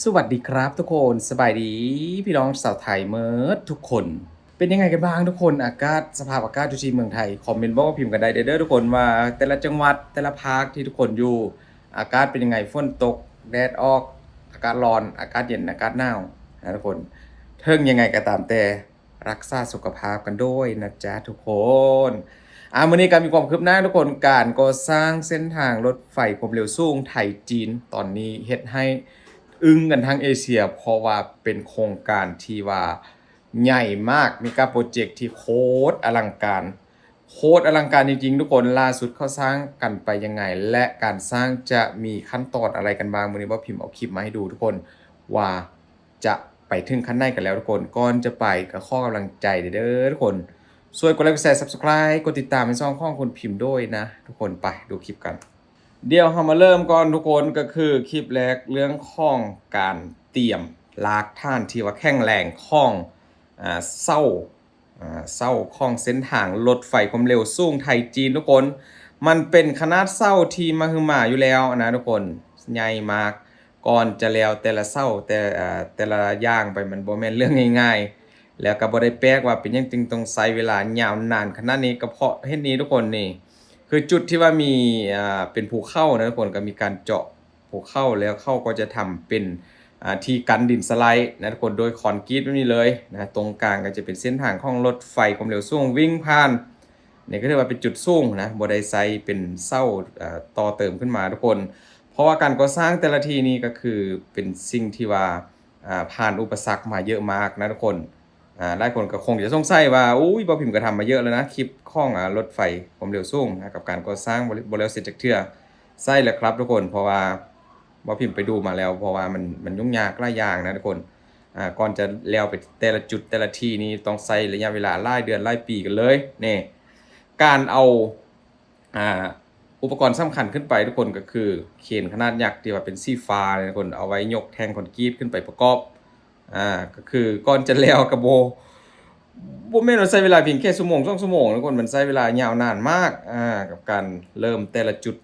สวัสดีครับทุกคนสบายดีพี่น้องชาวไทยเมิดทุกคนเป็นยังไงกันบ้างทุกคนอากาศสภาพอากาศอยู่ที่เมืองไทยคอมเมนต์บอกว่าพิมพ์กันได้เด้อทุกคนว่าแต่ละจังหวัดแต่ละภาคที่ทุกคนอยู่อากาศเป็นยังไงฝนตกแดดออกอากาศร้อนอากาศเย็นอากาศหนาวนะทุกคนเทิงยังไงก็ตามแต่รักษาสุขภาพกันด้วยนะจ๊ะทุกคนมื้อนี้ก็มีความคืบหน้าทุกคนการก่อสร้างเส้นทางรถไฟความเร็วสูงไทยจีนตอนนี้เฮ็ดให้อึ้งกันทั้งเอเชียเพราะว่าเป็นโครงการที่ว่าใหญ่มากมีการโปรเจกต์ที่โคตรอลังการโคตรอลังการจริงๆทุกคนล่าสุดเขาสร้างกันไปยังไงและการสร้างจะมีขั้นตอนอะไรกันบ้างมื้อนี้บ่พิมพ์เอาคลิปมาให้ดูทุกคนว่าจะไปถึงขั้นไหนกันแล้วทุกคนก่อนจะไปก็ขอกำลังใจเด้อทุกคนช่วยกดไลค์กดแชร์ Subscribe กดติดตามในช่องของคุณพิมพ์ด้วยนะทุกคนไปดูคลิปกัน เดี๋ยวเรามาเริ่มก่อนทุกคนก็คือคลิปแรกเรื่องของการเตรียมลากท่านที่ว่าแข็งแรงของเส้าเส้าของเส้นทางรถไฟความเร็วสูงไทยจีนทุกคนมันเป็นขนาดเส้าที่มหึมาอยู่แล้วนะทุกคนใหญ่มากก่อนจะแล้วแต่ละเส้าแต่ละอย่างไปมันบ่แม่นเรื่องง่ายๆแล้วก็บ่ได้แปลกว่าเป็นหยังจึงต้องใช้เวลายาวนานขนาดนี้ก็เพราะเฮ็ดนี้ทุกคนนี่ คือจุดที่ว่ามีเป็นภูเขานะทุกคนก็มีการเจาะภูเขาแล้วเขาก็จะทำเป็นที่กันดินสไลด์นะทุกคนโดยคอนกรีตแบบนี้เลยนะตรงกลางก็จะเป็นเส้นทางของรถไฟความเร็วสูงวิ่งผ่านนี่ก็เรียกว่าเป็นจุดสูงนะบ่ได้ใช้เป็นเส้าต่อเติมขึ้นมาทุกคน เพราะว่าการก่อสร้างแต่ละทีนี้ก็คือเป็นสิ่งที่ว่าผ่านอุปสรรคมาเยอะมากนะทุกคนหลายคนก็คงจะสงสัยว่าอุ้ยบ่พิมพ์ก็ทำมาเยอะแล้วนะคลิปของรถไฟความเร็วสูงนะกับการก่อสร้างบ่แล้วเสร็จจักเทื่อใช่แล้วครับทุกคนเพราะว่าบ่พิมพ์ไปดูมาแล้วเพราะว่ามันยุ่งยากหลายอย่างนะทุกคนก่อนจะแล้วไปแต่ละจุดแต่ละที่นี่ต้องใช้ระยะเวลาหลายเดือนหลายปีกันเลยนี่การเอาอ่า อุปกรณ์สำคัญขึ้นไปทุกคนก็คือเขนขนาดยักษ์ที่ว่าเป็นสีฟ้าเลยทุกคนเอาไว้ยกแท่งคอนกรีตขึ้นไปประกอบก็คือก่อนจะแล้วก็บ่แม่นว่าใช้เวลาเพียงแค่ชั่วโมง2ชั่วโมงทุกคนมันใช้เวลายาวนานมากกับการเริ่มแต่ละจุด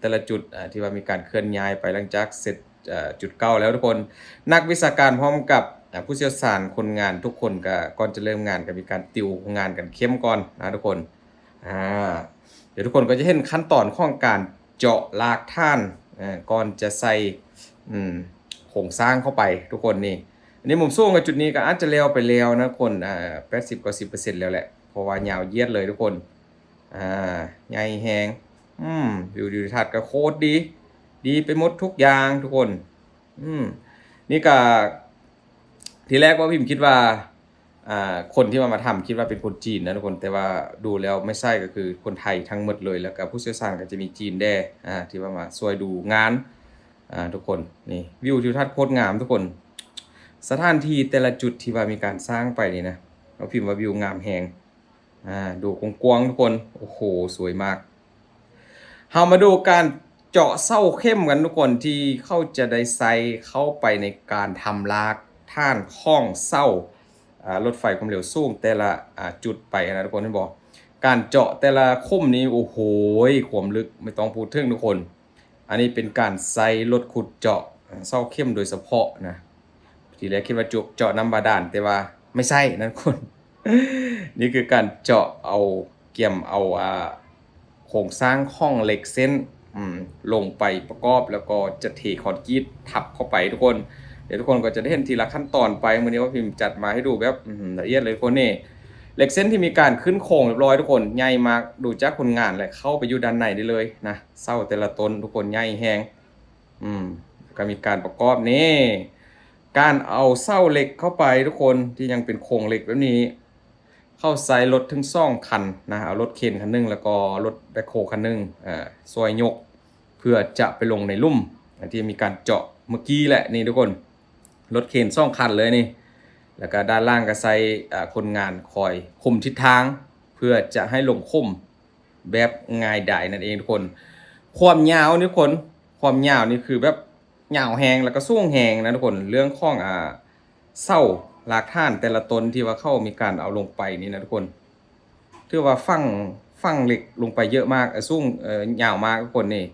ที่ว่ามีการเคลื่อนย้ายไปหลังจากเสร็จจุดเก่าแล้วทุกคนนักวิชาการพร้อมกับผู้เชี่ยวชาญคนงานทุกคนก็ก่อนจะเริ่มงานก็มีการติวงานกันเข้มก่อนนะทุกคนอ่า เดี๋ยวทุกคนก็จะเห็นขั้นตอนของการเจาะลากท่านก่อนจะใส่โครงสร้างเข้าไปทุกคนนี่อันนี้มุมสูงกับจุดนี้ก็อาจจะแล้วไปแล้วนะคน80 กว่า 10%แล้วแหละเพราะว่ายาวเยียดเลยทุกคนใหญ่แหงวิวทิวทัศน์ก็โคตรดีดีไปหมดทุกอย่างทุกคนนี่ก็ทีแรกว่าพิมพ์คิดว่าคนที่มาทำคิดว่าเป็นคนจีนนะทุกคนแต่ว่าดูแล้วไม่ใช่ก็คือคนไทยทั้งหมดเลยแล้วก็ผู้เชี่ยวชาญก็จะมีจีนแด่ที่ว่ามาช่วยดูงานทุกคนนี่วิวทิวทัศน์โคตรงามทุกคนสถานที่แต่ละจุดที่ว่ามีการสร้างไปนี่นะเราพิมพ์ว่าวิวงามแฮงดูกว้างๆทุกคนโอ้โหสวยมากเรามาดูการเจาะเส้าเข้มกันทุกคนที่เขาจะได้ใส่เข้าไปในการทำลากท่านข้องเส้ารถไฟความเร็วสูงแต่ละจุดไปนะทุกคนที่บอกการเจาะแต่ละคมนี้โอ้โหความลึกไม่ต้องพูดถึงทุกคนอันนี้เป็นการใส่รถขุดเจาะเส้าเข้มโดยเฉพาะนะทีแรกคิดว่าเจาะน้ำบาดาลแต่ว่าไม่ใช่นะทุกคน นี่คือการเจาะเอาเกี่ยมเอาโครงสร้างห้องเหล็กเส้นลงไปประกอบแล้วก็จะเทคอนกรีตทับเข้าไปทุกคนเดี๋ยวทุกคนก็จะได้เห็นทีละขั้นตอนไปวันนี้ว่าพิมพ์จัดมาให้ดูแบบละเอียดเลยทุกคนนี่เหล็กเส้นที่มีการขึ้นโครงเรียบร้อยทุกคนใหญ่มากดูจากคนงานเลยเข้าไปอยู่ด้านในได้เลยนะเสาแต่ละต้นทุกคนใหญ่แหงก็มีการประกอบนี่การเอาเสาเหล็กเข้าไปทุกคนที่ยังเป็นโครงเหล็กแบบนี้เข้าใส่รถถึง2 คันนะเอารถเข็นคันนึงแล้วก็รถแบคโฮคันนึงซอยยกเพื่อจะไปลงในลุ่มที่มีการเจาะเมื่อกี้แหละนี่ทุกคนรถเข็น2 คันเลยนี่แล้วก็ด้านล่างก็ใส่คนงานคอยคุมทิศทางเพื่อจะให้ลงคุมแบบง่ายดายนั่นเองทุกคนความยาวนี่ทุกคนความยาวนี่คือแบบยาวแหงแล้วก็สูงแหงนะทุกคนเรื่องของเสาลากท่านแต่ละตนที่ว่าเข้ามีการเอาลงไปนี่นะทุกคนถือว่าฟังเหล็กลงไปเยอะมากสูงยาวมากทุกคนนี่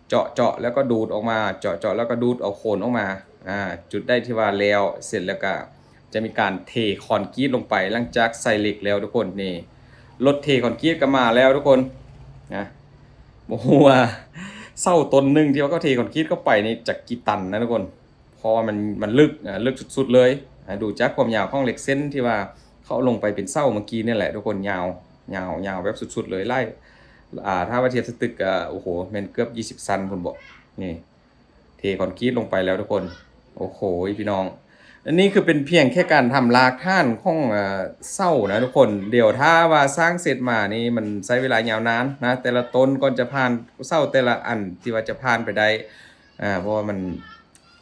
เจาะแล้วก็ดูดออกมาเจาะแล้วก็ดูดเอาโคนออกมา จุดได้ที่ว่าแล้วเสร็จแล้วก็จะมีการเทคอนกรีตลงไปหลังจากใส่เหล็กแล้วทุกคนนี่รถเทคอนกรีตก็มาแล้วทุกคนนะโอ้โหเศร้าต้นหนึ่งที่ว่าก็เทคอนกรีตเข้าไปนี่จากกี่ตันนะทุกคนเพราะว่ามันลึกสุดๆเลยดูจากความยาวของเหล็กเส้นที่ว่าเขาลงไปเป็นเส้าเมื่อกี้นี่แหละทุกคนยาวแบบสุดๆเลยไล่ถ้าว่าเทียบสตึกโอ้โหมันเกือบ20 ซันผมบอกนี่เทคอนกรีตลงไปแล้วทุกคนโอ้โหพี่น้องอันนี้คือเป็นเพียงแค่การทำรากฐานของเสานะทุกคนเดี๋ยวถ้าว่าสร้างเสร็จมานี่มันใช้เวลายาวนานนะแต่ละต้นก่อนจะผ่านเสาแต่ละอันที่ว่าจะผ่านไปได้เพราะว่ามัน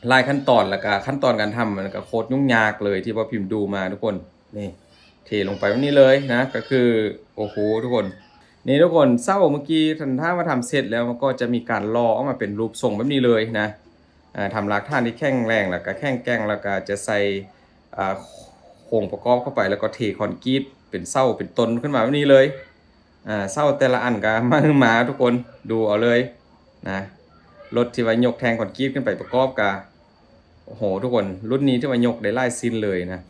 หลายขั้นตอนแล้วก็ขั้นตอนการทำมันก็โคตรยุ่งยากเลยที่ว่าพิมพ์ดูมาทุกคนนี่เทลงไปแบบนี้เลยนะก็คือโอ้โหทุกคนนี่ทุกคนเสาเมื่อกี้ถ้าว่าทำเสร็จแล้วมันก็จะมีการรอออกมาเป็นรูปทรงแบบนี้เลยนะทำรากฐานที่แข็งแรงแล้วก็แข็งแกร่งแล้วก็จะใส่โครงประกอบเข้าไปแล้วก็เทคอนกรีตเป็นเสาเป็นต้นขึ้นมาแบบนี้เลยเสาแต่ละอันก็มาทุกคนดูเอาเลยนะรถที่ว่ายกแทงคอนกรีตขึ้นไปประกอบกับโอ้โหทุกคนรุ่นนี้ที่ว่ายกได้หลายซินเลยนะ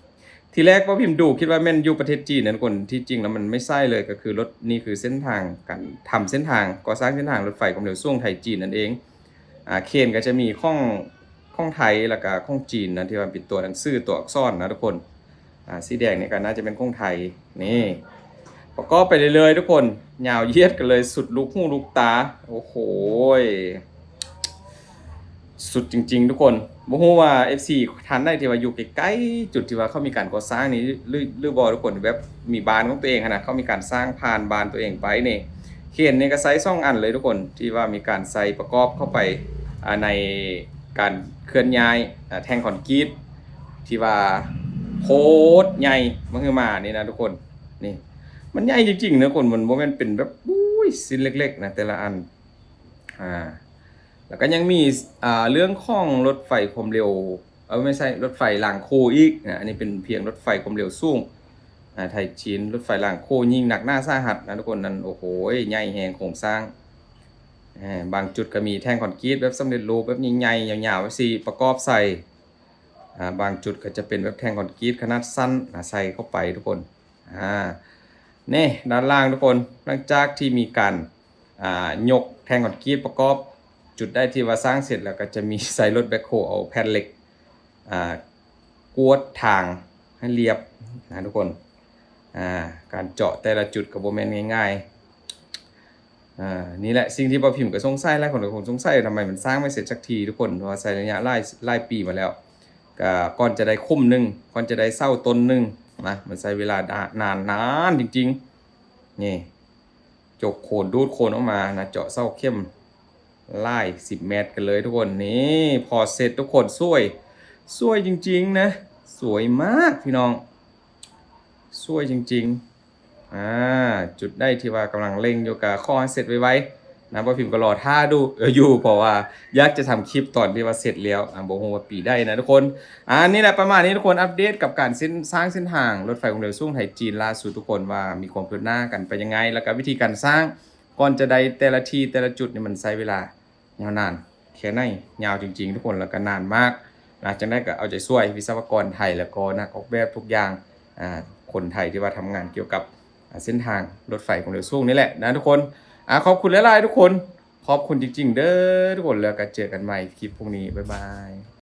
ทีแรกว่าพิมพ์ดูคิดว่าแม่นอยู่ประเทศจีนนะทุกคนที่จริงแล้วมันไม่ใช่เลยก็คือรถนี่คือเส้นทางการทำเส้นทางก่อสร้างเส้นทางรถไฟความเร็วสูงไทยจีนนั่นเองเคนก็จะมีข้องไทยแล้วก็ข้องจีนนะที่ว่าเป็นตัวหนังสือตัวอักษรนะทุกคนสีแดงนี่ก็น่าจะเป็นข้องไทยนี่ประกอบไปเรื่อยๆทุกคนยาวเยียดกันเลยสุดลูกหูลูกตาโอ้โหสุดจริงๆทุกคนบ่ฮู้ว่า FC ทันได้ที่ว่าอยู่ใกล้ๆจุดที่ว่าเขามีการก่อสร้างนี้หรือบ่ทุกคนแบบมีบ้านของตัวเองนะเขามีการสร้างผ่านบ้านตัวเองไปนี่เขียนนี่ก็ใส่2 อันเลยทุกคนที่ว่ามีการใส่ประกอบเข้าไปในการเคลื่อนย้ายแท่งคอนกรีตที่ว่าโคตรใหญ่มันคือมานี่นะทุกคนนี่มันใหญ่จริงๆนะคนมันบ่แม่นเป็นแบบอุ้ยชิ้นเล็กๆนะแต่ละอันแล้วก็ยังมีเรื่องของรถไฟความเร็วไม่ใช่รถไฟรางโคอีกนะอันนี้เป็นเพียงรถไฟความเร็วสูงไทยจีนรถไฟรางโคยิ่งหนักหน้าสาหัสนะทุกคนนั่นโอ้โหใหญ่แหงโครงสร้างบางจุดก็มีแท่งคอนกรีตแบบสำเร็จรูปแบบใหญ่ๆยาวๆสิประกอบใส่บางจุดก็จะเป็นแบบแท่งคอนกรีตขนาดสั้นใส่เข้าไปทุกคนนี่ด้านล่างทุกคนหลังจากที่มีการยกแท่งคอนกรีตประกอบจุดได้ที่ว่าสร้างเสร็จแล้วก็จะมีใส่รถแบ็คโฮเอาแผ่นเหล็กกวดทางให้เรียบนะทุกคนการเจาะแต่ละจุดกับโบแมนง่ายๆนี่แหละสิ่งที่ป้าพิมพ์ก็สงสัยหลายคนก็คงสงสัยทำไมมันสร้างไม่เสร็จสักทีทุกคนเพราะว่าใช้ระยะหลายปีมาแล้วก่อนจะได้คุ้มหนึ่งก่อนจะได้เศร้าต้นหนึ่งนะมันใช้เวลานานจริงๆนี่จกโคนดูดโคนออกมานะเจาะเศร้าเข้มไล่10 เมตรกันเลยทุกคนนี่พอเสร็จทุกคนสวยจริงๆนะสวยมากพี่น้องสวยจริงๆจุดได้ที่ว่ากำลังเล็งอยู่กับข้อให้เสร็จไวๆนะป้าพิมพ์ก็รอท่าดูอยู่เพราะว่าอยากจะทำคลิปตอนที่ว่าเสร็จแล้วบอกว่าปีได้นะทุกคนนี่แหละประมาณนี้ทุกคนอัปเดตกับการสร้างเส้นทางรถไฟความเร็วสูงไทยจีนล่าสุดทุกคนว่ามีความคืบหน้ากันไปยังไงแล้วก็วิธีการสร้างก่อนจะได้แต่ละทีแต่ละจุดนี่มันใช้เวลายาวนานแค่ไหนยาวจริงๆทุกคนแล้วก็นานมากนะจังได้ก็เอาใจช่วยวิศวกรไทยแล้วก็นักออกแบบทุกอย่างคนไทยที่ว่าทำงานเกี่ยวกับเส้นทางรถไฟความเร็วสูงนี่แหละนะทุกคนขอบคุณหลายๆทุกคนขอบคุณจริงๆเด้อทุกคนแล้วก็เจอกันใหม่คลิปพรุ่งนี้บ๊ายบาย